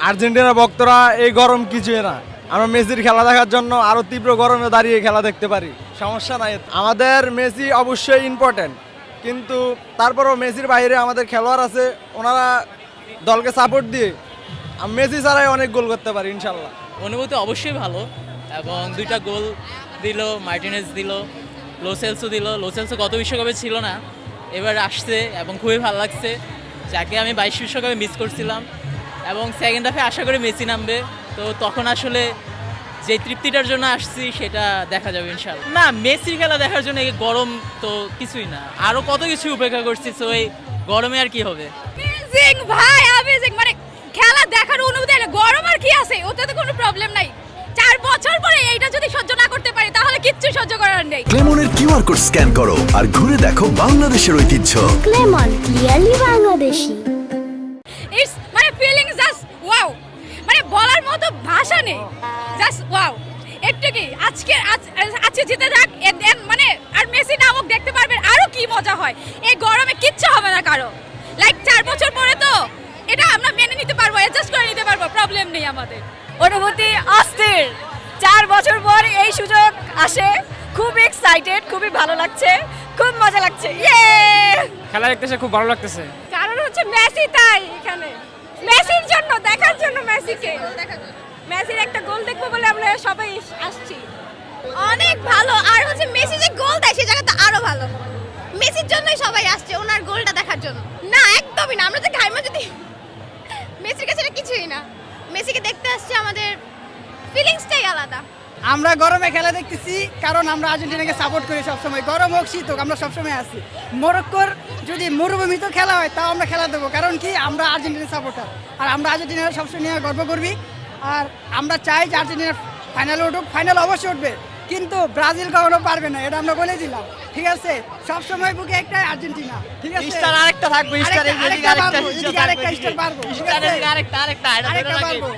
আর্জেন্টিনার ভক্তরা এই গরম কিছুই না, আমরা মেসির খেলা দেখার জন্য আরো তীব্র গরমে দাঁড়িয়ে খেলা দেখতে পারি, সমস্যা নাই। আমাদের মেসি অবশ্যই ইম্পর্টেন্ট, কিন্তু তারপরও মেসির বাইরে আমাদের খেলোয়াড় আছে, ওনারা দলকে সাপোর্ট দিয়ে মেসি ছাড়াই অনেক গোল করতে পারি ইনশাল্লাহ। অনুভূতি অবশ্যই ভালো, এবং 2টা গোল দিল, মার্টিনেজ দিল, লোসেলসও দিল। লোসেলসও গত বিশ্বকাপে ছিল না, এবার আসছে এবং খুবই ভালো লাগছে, যাকে আমি 22 বিশ্বকাপে মিস করছিলাম। এবং সেকেন্ড হাফে আশা করি মেসি নামবে, তো তখন আসলে যে তৃপ্তিটার জন্য আসছি সেটা দেখা যাবে ইনশাল্লাহ। না, মেসির খেলা দেখার জন্য এই গরম তো কিছুই না, আরও কত কিছু উপেক্ষা করছি, তো এই গরমে আর কি হবে। অ্যামেজিং ভাই, অ্যামেজিং, মানে খেলা দেখার অনুভূতি না, গরম আর কি আছে, ওতে তো কোনো প্রবলেম নাই। 4 বছর পরে এইটা যদি সহ্য না করতে পারি তাহলে কিচ্ছু সহ্য করার নেই। ক্লেমনের কিউআর কোড স্ক্যান করো আর ঘুরে দেখো বাংলাদেশের ঐতিহ্য। ক্লেমন, ক্লিয়ারলি বাংলাদেশি। ইটস মানে ফিলিংস জাস্ট ওয়াও, মানে বলার মতো ভাষা নেই, জাস্ট ওয়াও। একটু কি আজকে জিতে যাক, মানে আর মেসি নামক দেখতে পারবেন, আরো কি মজা হয়। এই গরমে কিচ্ছু হবে না কারো, লাইক 4 বছর পরে তো এটা আমরা মেনে নিতে পারবো, অ্যাডজাস্ট করে নিতে পারবো, প্রবলেম নেই আমাদের। অনুভূতি অস্থির, 4 বছর পর এই সুযোগ আসে, খুব এক্সাইটেড, খুবই ভালো লাগছে, খুব মজা লাগছে। ইয়ে, খেলা দেখতেছে, খুব ভালো লাগতেছে। কারণ হচ্ছে মেসি, তাই এখানে মেসির জন্য, দেখার জন্য, মেসিকে মেসির একটা গোল দেখবো বলে আমরা সবাই আসছি। অনেক ভালো, আর হচ্ছে মেসি যে গোল দেয় সেই জায়গাটা আরো ভালো, মেসির জন্যই সবাই আসছে, ওনার গোলটা দেখার জন্য। না একদমই না, আমরা যে ঘাইমা যদি মেসির কাছে এটা কিছুই না, মেসিকে দেখতে আসছে, আমাদের ফিলিংসটাই আলাদা। আমরা গরমে খেলা দেখতেছি কারণ আমরা আর্জেন্টিনাকে সাপোর্ট করি সবসময়, গরম হোক শীত হোক আমরা সবসময় আছি। মরক্কোর যদি মরুভূমিতে খেলা হয় তাও আমরা খেলা দেবো, কারণ কি আমরা আর্জেন্টিনার সাপোর্টার, আর আমরা আর্জেন্টিনার সবসময় নিয়ে গর্ব করবি। আর আমরা চাই যে আর্জেন্টিনার ফাইনালে উঠুক, ফাইনাল অবশ্যই উঠবে, কিন্তু ব্রাজিল কখনো পারবে না, এটা আমরা বলে দিলাম, ঠিক আছে? সবসময় বুকে একটা আর্জেন্টিনা, ঠিক আছে? স্টার আরেকটা থাকবে, স্টার আরেকটা স্টার পারবো, ঠিক আছে? আরেকটা আরেকটা পারবো।